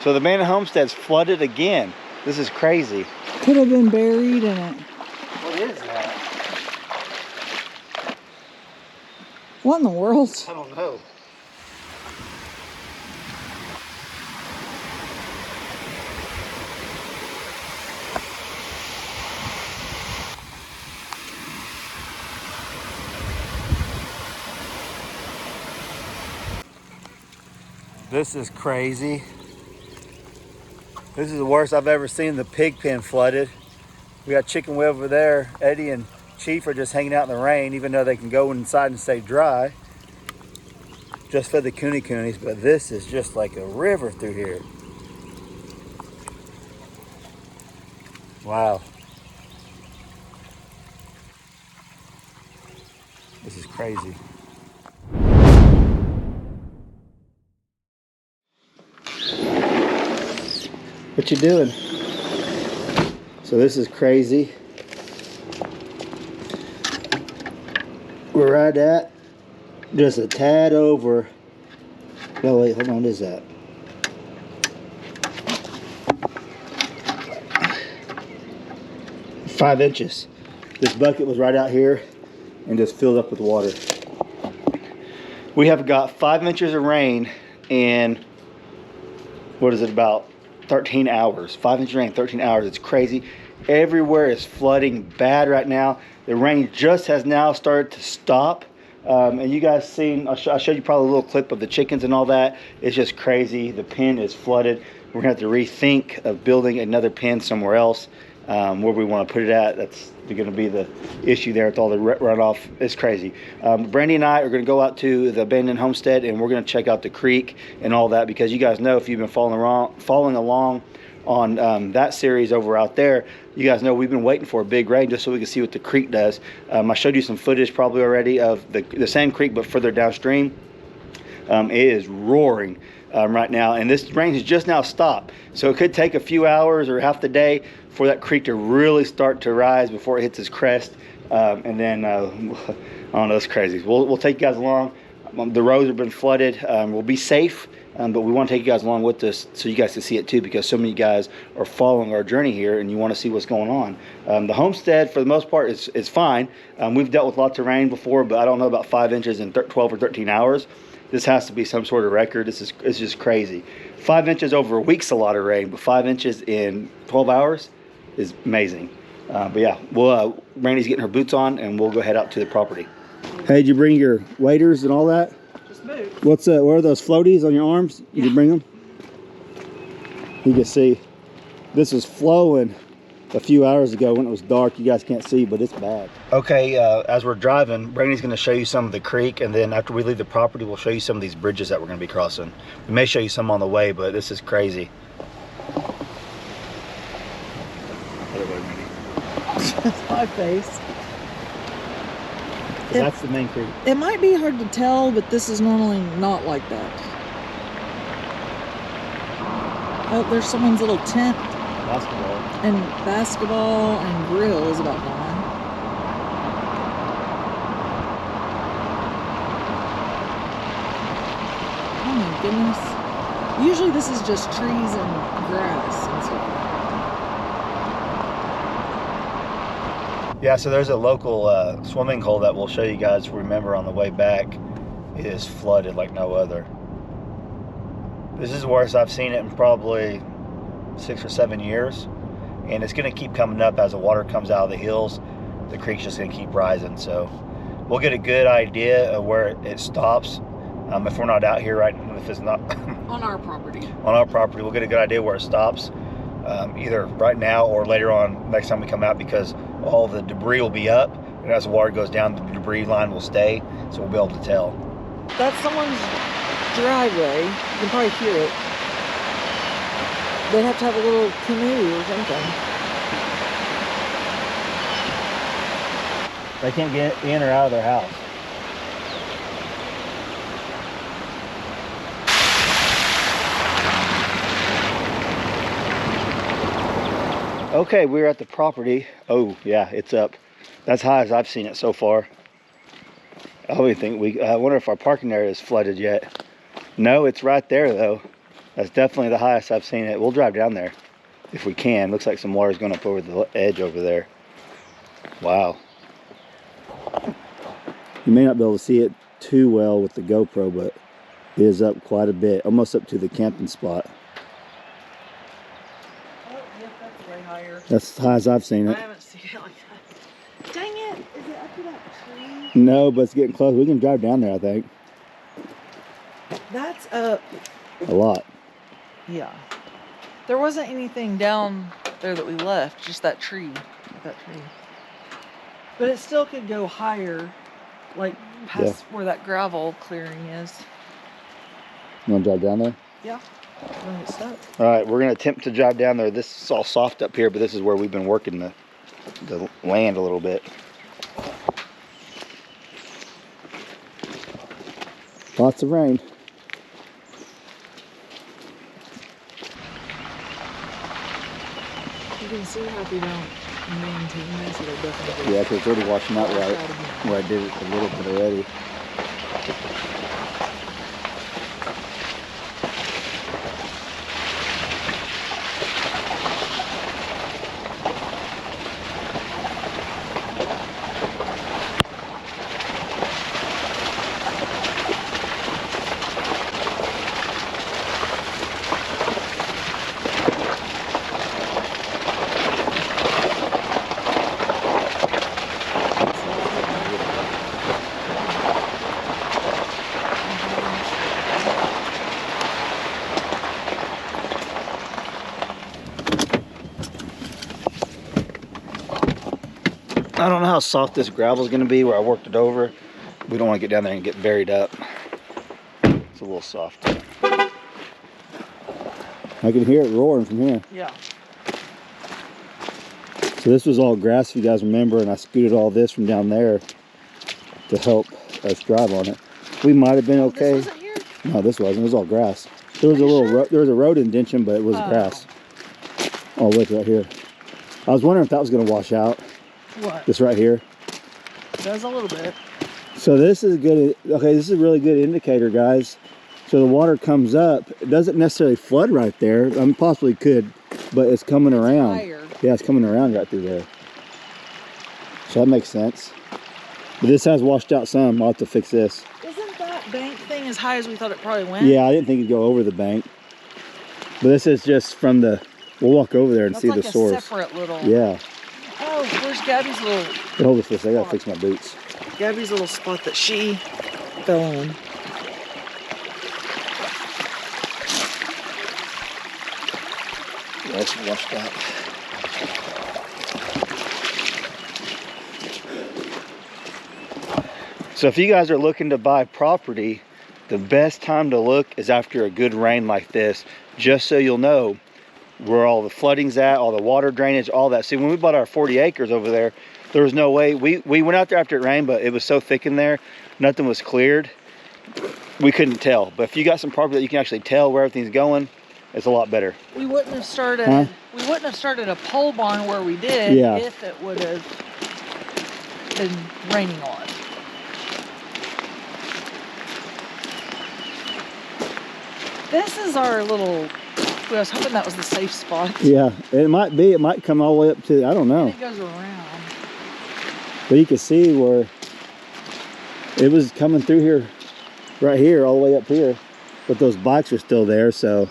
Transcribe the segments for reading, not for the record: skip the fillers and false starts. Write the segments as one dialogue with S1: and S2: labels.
S1: So the abandoned homestead's flooded again. This is crazy.
S2: Could have been buried in it.
S1: What is that?
S2: What in the world?
S1: I don't know. This is crazy. This is the worst I've ever seen the pig pen flooded. We got chicken way over there. Eddie and Chief are just hanging out in the rain, even though they can go inside and stay dry. Just for the coonies, but this is just like a river through here. Wow. This is crazy. What you doing? So this is crazy. We're right at just a tad over. No, wait, hold on, what is that? Five inches. This bucket was right out here and just filled up with water. We have got 5 inches of rain in, what is it, about 13 hours. 5 inches of rain, 13 hours. It's crazy. Everywhere is flooding bad right now. The rain just has now started to stop. And you guys seen, I showed you probably a little clip of the chickens and all that. It's just crazy. The pen is flooded. We're gonna have to rethink of building another pen somewhere else, where we want to put it at. That's gonna be the issue there with all the runoff. It's crazy. Brandy and I are gonna go out to the abandoned homestead and we're gonna check out the creek and all that, because you guys know, if you've been following along on that series over out there, you guys know we've been waiting for a big rain just so we can see what the creek does. I showed you some footage probably already of the same creek but further downstream. It is roaring right now, and this rain has just now stopped, so it could take a few hours or half the day for that creek to really start to rise before it hits its crest. And then I don't know, it's crazy. We'll take you guys along. The roads have been flooded. We'll be safe, but we want to take you guys along with us so you guys can see it too, because so many guys are following our journey here and you want to see what's going on. The homestead, for the most part, is fine. We've dealt with lots of rain before, but I don't know about 5 inches in 12 or 13 hours. This has to be some sort of record. It's just crazy. 5 inches over a week's a lot of rain, but 5 inches in 12 hours is amazing. But yeah, Brandy's getting her boots on and we'll go head out to the property. Hey, did you bring your waders and all that?
S2: Just moved.
S1: What are those floaties on your arms? Did you bring them? You can see this was flowing a few hours ago when it was dark. You guys can't see, but it's bad. Okay, as we're driving, Brandy's going to show you some of the creek, and then after we leave the property, we'll show you some of these bridges that we're going to be crossing. We may show you some on the way, but this is crazy.
S2: That's my face.
S1: That's the main creek.
S2: It might be hard to tell, but this is normally not like that. Oh, there's someone's little tent. Basketball and grill is about gone. Oh my goodness. Usually this is just trees and grass and stuff.
S1: Yeah, so there's a local swimming hole that we'll show you guys, remember, on the way back. It is flooded like no other. This is the worst I've seen it in probably 6 or 7 years. And it's going to keep coming up as the water comes out of the hills. The creek's just going to keep rising. So we'll get a good idea of where it stops. If we're not out here, right, if it's not
S2: on our property.
S1: On our property, we'll get a good idea where it stops. Either right now or later on next time we come out, because all the debris will be up, and as the water goes down, the debris line will stay, so we'll be able to tell.
S2: That's someone's driveway. You can probably hear it. They'd have to have a little canoe or something.
S1: They can't get in or out of their house. Okay, we're at the property. Oh yeah, it's up. That's high as I've seen it so far. I wonder if our parking area is flooded yet. No, it's right there though. That's definitely the highest I've seen it. We'll drive down there if we can. Looks like some water's going up over the edge over there. Wow. You may not be able to see it too well with the GoPro, but it is up quite a bit, almost up to the camping spot.
S2: Oh, yep, that's way higher.
S1: That's as high as I've seen it.
S2: I haven't seen it like that. Dang it! Is it up to that tree?
S1: No, but it's getting close. We can drive down there, I think.
S2: That's up.
S1: A lot.
S2: Yeah. There wasn't anything down there that we left, just that tree. That tree. But it still could go higher, like past where that gravel clearing is.
S1: You want to drive down there?
S2: Yeah. When it's stuck.
S1: All right, we're going to attempt to drive down there. This is all soft up here, but this is where we've been working the land a little bit. Lots of rain.
S2: You can see how if you don't maintain this, it'll definitely.
S1: Yeah, because it's already washing out where I did it a little bit already. I don't know how soft this gravel is going to be where I worked it over. We don't want to get down there and get buried up. It's a little soft. I can hear it roaring from here.
S2: Yeah.
S1: So this was all grass, if you guys remember, and I scooted all this from down there to help us drive on it. We might have been okay.
S2: This wasn't here?
S1: No, this wasn't. It was all grass. There was there was a road indention, but it was grass. All the way to right here. I was wondering if that was going to wash out.
S2: What?
S1: This right here.
S2: It does a little bit.
S1: So this is good. Okay, this is a really good indicator, guys. So the water comes up. It doesn't necessarily flood right there. I mean, possibly could, but it's coming around.
S2: Higher.
S1: Yeah, it's coming around right through there. So that makes sense. But this has washed out some. I'll have to fix this.
S2: Isn't that bank thing as high as we thought it probably went?
S1: Yeah, I didn't think it'd go over the bank. But this is just from the. We'll walk over there and
S2: That's
S1: see
S2: like
S1: the source.
S2: A separate little.
S1: Yeah.
S2: Oh, where's Gabby's little?
S1: Hey, hold this for a second. I gotta fix my boots.
S2: Gabby's little spot that she fell in.
S1: Yeah, it's washed out. So if you guys are looking to buy property, the best time to look is after a good rain like this, just so you'll know where all the flooding's at, all the water drainage, all that. See, when we bought our 40 acres over there, there was no way. We went out there after it rained, but it was so thick in there, nothing was cleared. We couldn't tell. But if you got some property that you can actually tell where everything's going, it's a lot better.
S2: We wouldn't have started. We wouldn't have started a pole barn where we did if it would have been raining a lot. This is our little. I was hoping that was the safe spot.
S1: Yeah, it might be. It might come all the way up to. I don't know.
S2: It goes around.
S1: But you can see where it was coming through here, right here, all the way up here. But those bikes are still there, so.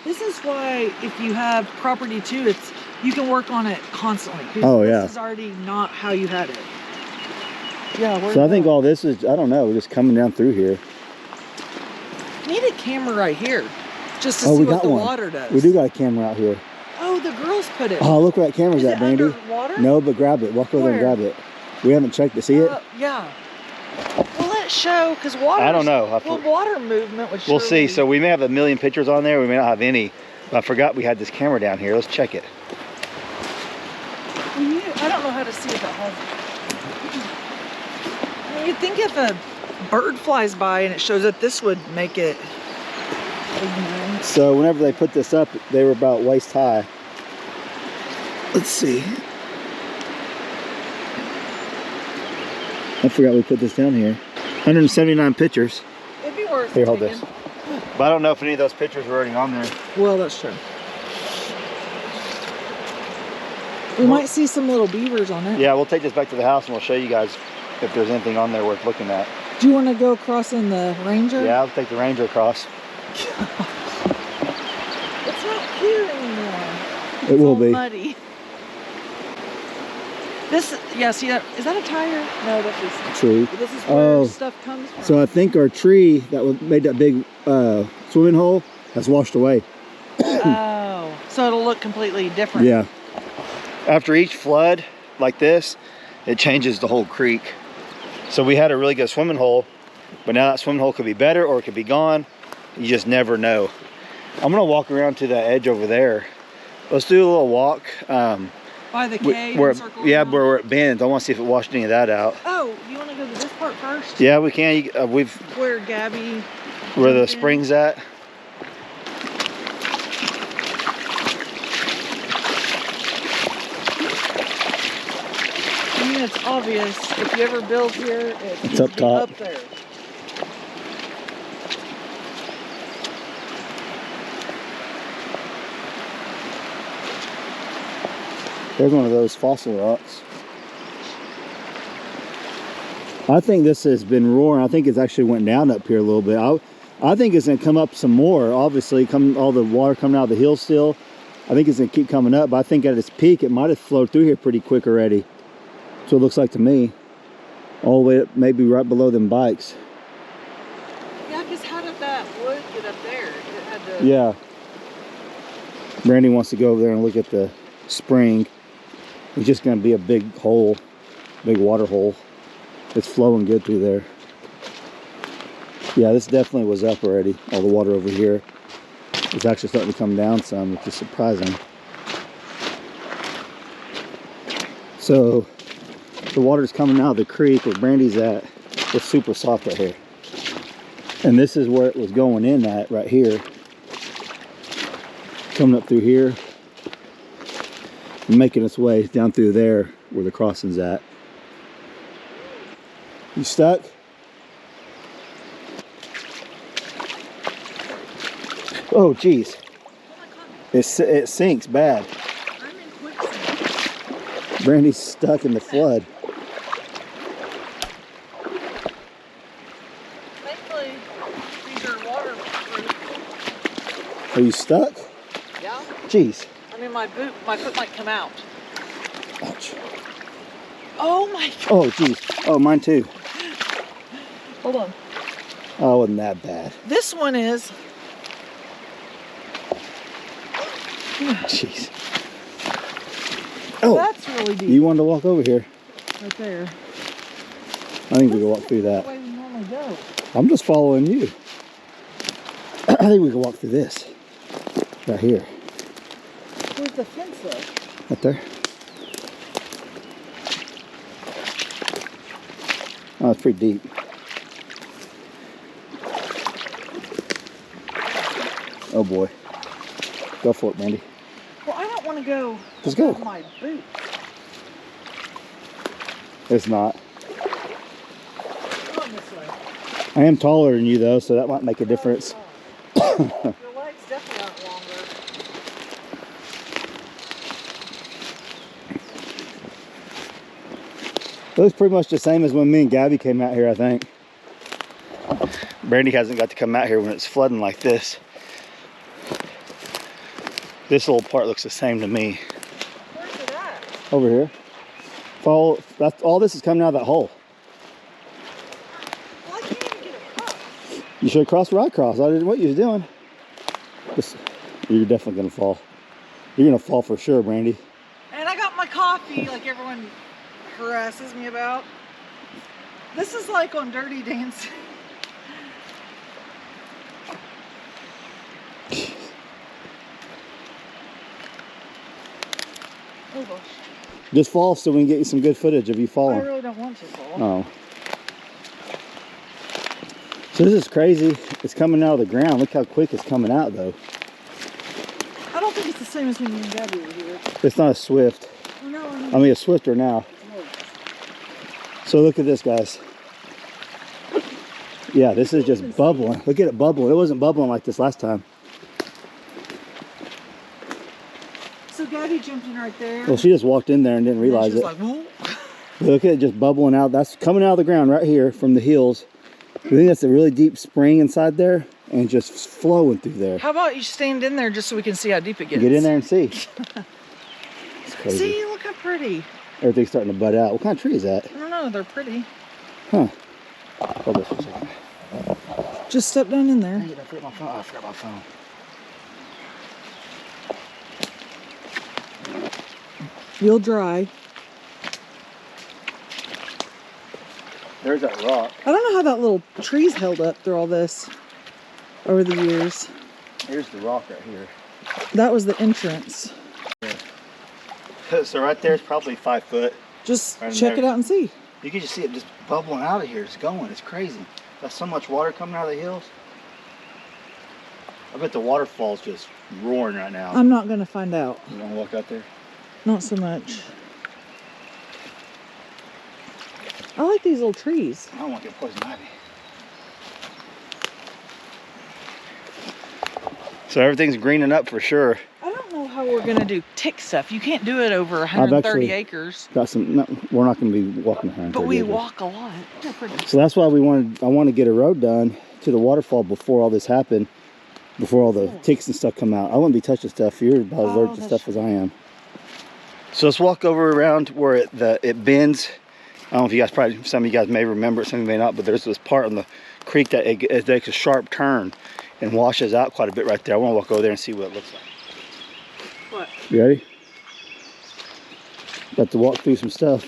S2: This is why if you have property too, you can work on it constantly.
S1: Oh yeah.
S2: This is already not how you had it. Yeah.
S1: So I think all this is, I don't know, just coming down through here.
S2: Need a camera right here, just to see what the water does.
S1: We do got a camera out here.
S2: Oh, the girls put it.
S1: Oh, look where that camera's at, Brandy.
S2: Underwater?
S1: No, but grab it. Walk over there and grab it. We haven't checked to see it.
S2: Yeah. Will it show? Because water.
S1: I don't know.
S2: Well, water movement would show.
S1: We'll see. So we may have a million pictures on there. We may not have any. But I forgot we had this camera down here. Let's check it.
S2: I don't know how to see if it has. I mean, you'd think if a bird flies by and it shows up, this would make it.
S1: So whenever they put this up, they were about waist high. Let's see. I forgot we put this down here. 179 pictures.
S2: It'd be worth
S1: Here, hold
S2: taking.
S1: this. But I don't know if any of those pictures were already on there.
S2: Well, that's true. We might see some little beavers on it.
S1: Yeah, we'll take this back to the house and we'll show you guys if there's anything on there worth looking at.
S2: Do you want to go across in the Ranger?
S1: Yeah, I'll take the Ranger across.
S2: It's not clear anymore.
S1: It will be.
S2: Muddy. This, yeah, see that? Is that a tire? No, that's just
S1: Tree.
S2: This is where stuff comes from.
S1: So I think our tree that made that big swimming hole has washed away.
S2: Oh, so it'll look completely different.
S1: Yeah. After each flood like this, it changes the whole creek. So we had a really good swimming hole, but now that swimming hole could be better or it could be gone. You just never know. I'm gonna walk around to that edge over there. Let's do a little walk.
S2: By the cave,
S1: where
S2: where
S1: it bends. I want to see if it washed any of that out.
S2: Oh, you want to go to this part first?
S1: Yeah, we can.
S2: Where Gabby.
S1: Where the spring's at.
S2: I mean, it's obvious. If you ever build here, it's
S1: up top.
S2: Up there.
S1: There's one of those fossil rocks. I think this has been roaring. I think it's actually went down up here a little bit. I think it's gonna come up some more. Obviously, all the water coming out of the hill still. I think it's gonna keep coming up, but I think at its peak, it might have flowed through here pretty quick already. That's what it looks like to me. All the way up, maybe right below them bikes.
S2: Yeah, because how did that wood get up there? It had to...
S1: Yeah. Brandy wants to go over there and look at the spring. It's just going to be a big hole, big water hole. It's flowing good through there. Yeah, this definitely was up already. All the water over here. It's actually starting to come down some, which is surprising. So, the water's coming out of the creek where Brandy's at. It's super soft right here. And this is where it was going in at, right here. Coming up through here. Making its way down through there where the crossing's at. You stuck? Oh geez. It sinks bad.
S2: I'm in quicksand.
S1: Brandy's stuck in the flood.
S2: Thankfully, these are waterproof.
S1: Are you stuck?
S2: Yeah.
S1: Jeez.
S2: I mean, my foot might come out.
S1: Ouch.
S2: Oh my God.
S1: Oh geez. Oh, mine too.
S2: Hold on.
S1: Oh, it wasn't that bad.
S2: This one is.
S1: Jeez. Oh,
S2: That's really deep.
S1: you wanted to walk over here.
S2: Right there.
S1: I think we can walk through that.
S2: That's the way we normally go.
S1: I'm just following you. I think we can walk through this. Right here.
S2: Where's the fence though?
S1: Right there. Oh, it's pretty deep. Oh boy. Go for it, Mandy.
S2: Well, I don't want to go.
S1: Just go.
S2: With my boot.
S1: It's not.
S2: Come on this way.
S1: I am taller than you though, so that might make a difference.
S2: Your legs definitely aren't longer.
S1: It looks pretty much the same as when me and Gabby came out here, I think. Brandy hasn't got to come out here when it's flooding like this. This little part looks the same to me.
S2: Where's it at?
S1: Over here. Follow, that's, all this is coming out of that hole.
S2: Well, I can't even get across.
S1: You should have crossed right across. I didn't know what you was doing. You're definitely going to fall. You're going to fall for sure, Brandy.
S2: And I got my coffee like everyone harasses me about. This is like on Dirty Dancing. Oh gosh.
S1: Just fall so we can get you some good footage of you
S2: I
S1: falling.
S2: really don't want to fall.
S1: Oh. So this is crazy. It's coming out of the ground. Look how quick it's coming out though.
S2: I don't think it's the same as when you and Gabby were here.
S1: It's not a swift.
S2: No,
S1: I mean, it's swifter now. So look at this, guys. Yeah, this is just bubbling. Look at it bubbling. It wasn't bubbling like this last time.
S2: So Gabby jumped in right there.
S1: Well, she just walked in there and didn't realize it.
S2: Like, whoa.
S1: Look at it just bubbling out. That's coming out of the ground right here from the hills. I think that's a really deep spring inside there and just flowing through there.
S2: How about you stand in there just so we can see how deep it gets?
S1: Get in there and see. It's crazy.
S2: See, look how pretty.
S1: Everything's starting to bud out. What kind of tree is that?
S2: I don't know, they're pretty.
S1: Huh. Hold this for a second.
S2: Just step down in there.
S1: I forgot my phone. Oh, I forgot my phone.
S2: You'll dry.
S1: There's that rock.
S2: I don't know how that little tree's held up through all this over the years.
S1: Here's the rock right here.
S2: That was the entrance.
S1: So right there is probably 5 foot.
S2: Just
S1: Right in
S2: check
S1: there.
S2: it out and see.
S1: You can just see it just bubbling out of here. It's going. It's crazy. There's so much water coming out of the hills. I bet the waterfall's just roaring right now.
S2: I'm not going to find out.
S1: You want to walk out there?
S2: Not so much. I like these little trees.
S1: I don't want to get poison ivy. So everything's greening up for sure.
S2: I don't know how we're going to do tick stuff. You can't do it over 130 acres.
S1: Got some. No, we're not going to be walking around.
S2: But we walk a lot. They're pretty.
S1: So that's why I want to get a road done to the waterfall before all this happened, before all the ticks and stuff come out. I wouldn't be touching stuff. You're about as allergic to stuff as I am. So let's walk over around where it bends. I don't know if you guys some of you guys may remember it, some of you may not, but there's this part on the creek that it makes a sharp turn and washes out quite a bit right there. I want to walk over there and see what it looks like.
S2: What?
S1: You ready? Got to walk through some stuff.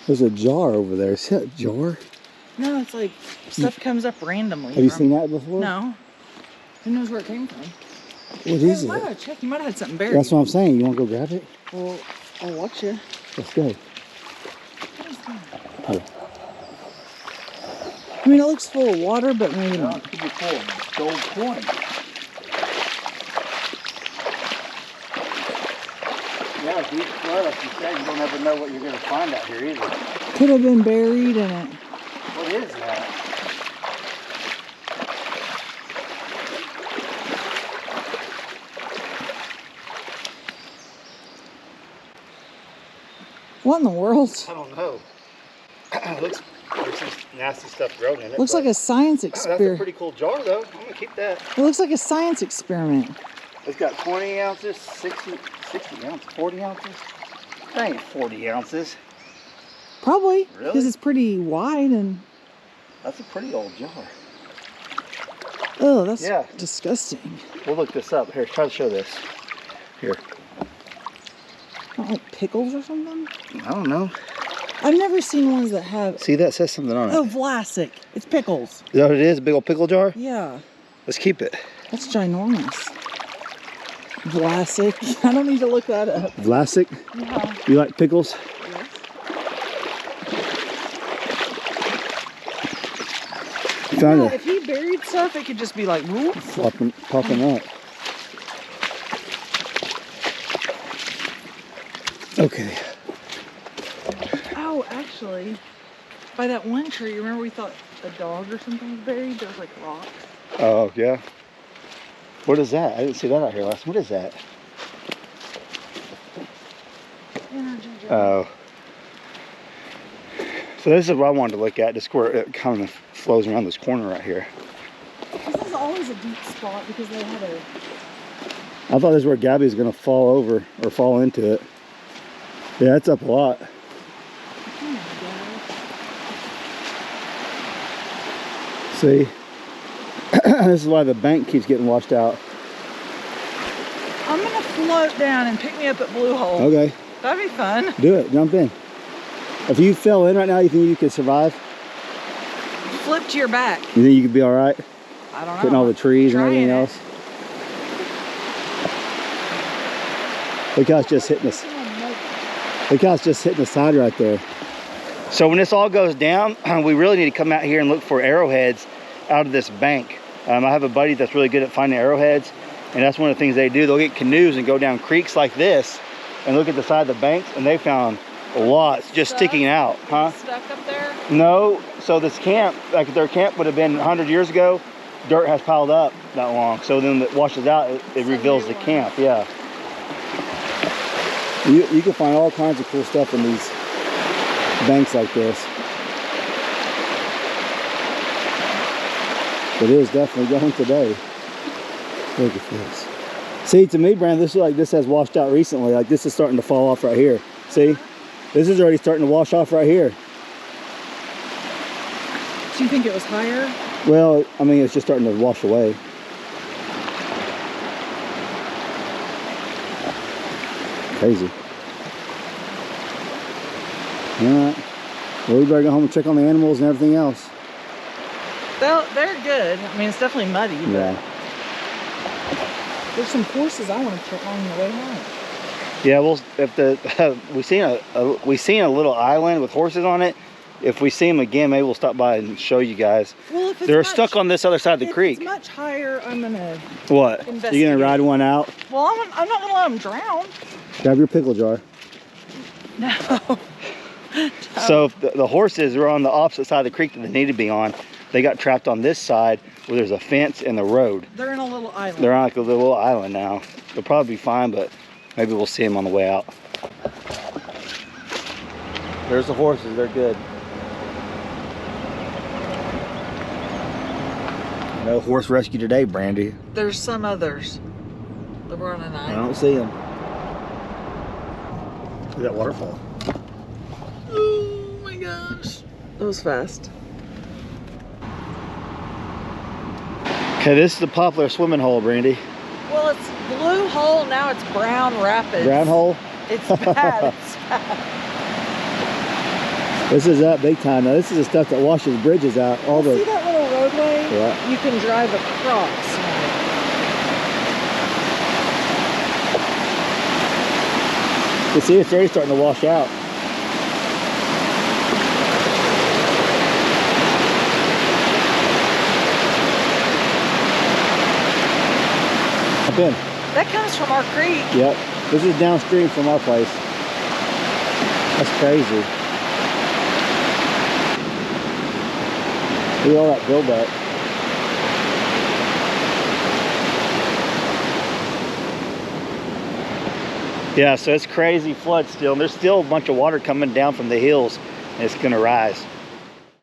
S1: There's a jar over there. Is that a jar?
S2: No, it's like stuff comes up randomly.
S1: Have you seen that before?
S2: No. Who knows where it came from?
S1: What is
S2: I might
S1: it?
S2: have checked. You might have had something buried.
S1: That's what I'm saying. You want to go grab it?
S2: Well, I'll watch you.
S1: Let's go. Oh.
S2: I mean, it looks full of water, but maybe
S1: No,
S2: not.
S1: it could be full of gold coin. Yeah, if you flood, like you said, you don't ever know what you're going to find out here either.
S2: Could have been buried in it.
S1: What is that?
S2: What in the world?
S1: I don't know. It looks like some nasty stuff growing in it.
S2: Looks like a science
S1: That's a
S2: experiment.
S1: pretty cool jar, though. I'm going to keep that.
S2: It looks like a science experiment.
S1: It's got 20 ounces, 60 ounces, 40 ounces. That ain't 40 ounces.
S2: Probably.
S1: Really?
S2: Because it's pretty wide and...
S1: That's a pretty old jar.
S2: Oh, that's
S1: Yeah.
S2: disgusting.
S1: We'll look this up. Here, try to show this. Here.
S2: Not like pickles or something?
S1: I don't know.
S2: I've never seen ones that have...
S1: See, that says something on it.
S2: Oh, Vlasic. It's pickles.
S1: Is that what it is? A big old pickle jar?
S2: Yeah.
S1: Let's keep it.
S2: That's ginormous. Vlasic. I don't need to look that up.
S1: Vlasic?
S2: Yeah.
S1: You like pickles?
S2: Yes.
S1: Found
S2: Yeah,
S1: it.
S2: if he buried stuff, it could just be like, whoop.
S1: Popping up. Okay.
S2: Oh, actually, by that one tree, remember we thought a dog or something was buried? There was like rocks.
S1: Oh, yeah. What is that? I didn't see that out here last. What is that? Oh. So this is what I wanted to look at, just where it kind of flows around this corner right here.
S2: This is always a deep spot because they had a...
S1: I thought this is where Gabby's going to fall over or fall into it. Yeah, it's up a lot.
S2: Oh my gosh.
S1: See? This is why the bank keeps getting washed out.
S2: I'm going to float down and pick me up at Blue Hole.
S1: Okay,
S2: That'd be fun.
S1: do it. Jump in. If you fell in right now, you think you could survive?
S2: Flip to your back.
S1: You think you could be all right?
S2: I don't know.
S1: Hitting all the trees and everything
S2: Trying it.
S1: else? Look how it's just hitting us. Look how it's just hitting the side right there. So when this all goes down, we really need to come out here and look for arrowheads out of this bank. I have a buddy that's really good at finding arrowheads, and that's one of the things they do. They'll get canoes and go down creeks like this and look at the side of the banks, and they found Lots just
S2: Stuck?
S1: sticking out, huh?
S2: Stuck up there?
S1: No, so this camp, like their camp would have been 100 years ago, dirt has piled up that long. So then it washes out, it reveals the camp, yeah. You can find all kinds of cool stuff in these banks like this. It is definitely going today. Look at this. See, to me, Brandon, this is like this has washed out recently. Like this is starting to fall off right here. See? This is already starting to wash off right here.
S2: Do you think it was higher?
S1: Well, I mean, it's just starting to wash away. Crazy. Alright. Well, we better go home and check on the animals and everything else.
S2: They're good. I mean, it's definitely muddy, but
S1: Yeah.
S2: there's some horses I want to check on the way home.
S1: Yeah, well, if the we seen a little island with horses on it. If we see them again, maybe we'll stop by and show you guys.
S2: Well, if it's
S1: They're stuck on this other side of the creek.
S2: If it's much higher, I'm gonna.
S1: What? You gonna ride one out?
S2: Well, I'm not gonna let them drown.
S1: Grab your pickle jar.
S2: No.
S1: So if the horses are on the opposite side of the creek that they need to be on. They got trapped on this side where there's a fence and the road.
S2: They're in a little island.
S1: They're on like a little island now. They'll probably be fine, but maybe we'll see them on the way out. There's the horses, they're good. No horse rescue today, Brandy.
S2: There's some others that were on an
S1: I
S2: island.
S1: don't see them. Look at that waterfall.
S2: Oh my gosh. That was fast.
S1: Okay, this is the popular swimming hole, Brandy.
S2: Well, it's Blue Hole, now it's Brown Rapids.
S1: Brown hole?
S2: It's bad. It's bad.
S1: This is up big time. Now, this is the stuff that washes bridges out. All
S2: See
S1: the
S2: that little roadway?
S1: Yeah.
S2: You can drive across.
S1: You see, it's already starting to wash out. Hop in.
S2: That comes from our creek.
S1: Yep. This is downstream from our place. That's crazy. Look at all that buildup. Yeah, so it's crazy flood still. And there's still a bunch of water coming down from the hills, and it's gonna rise.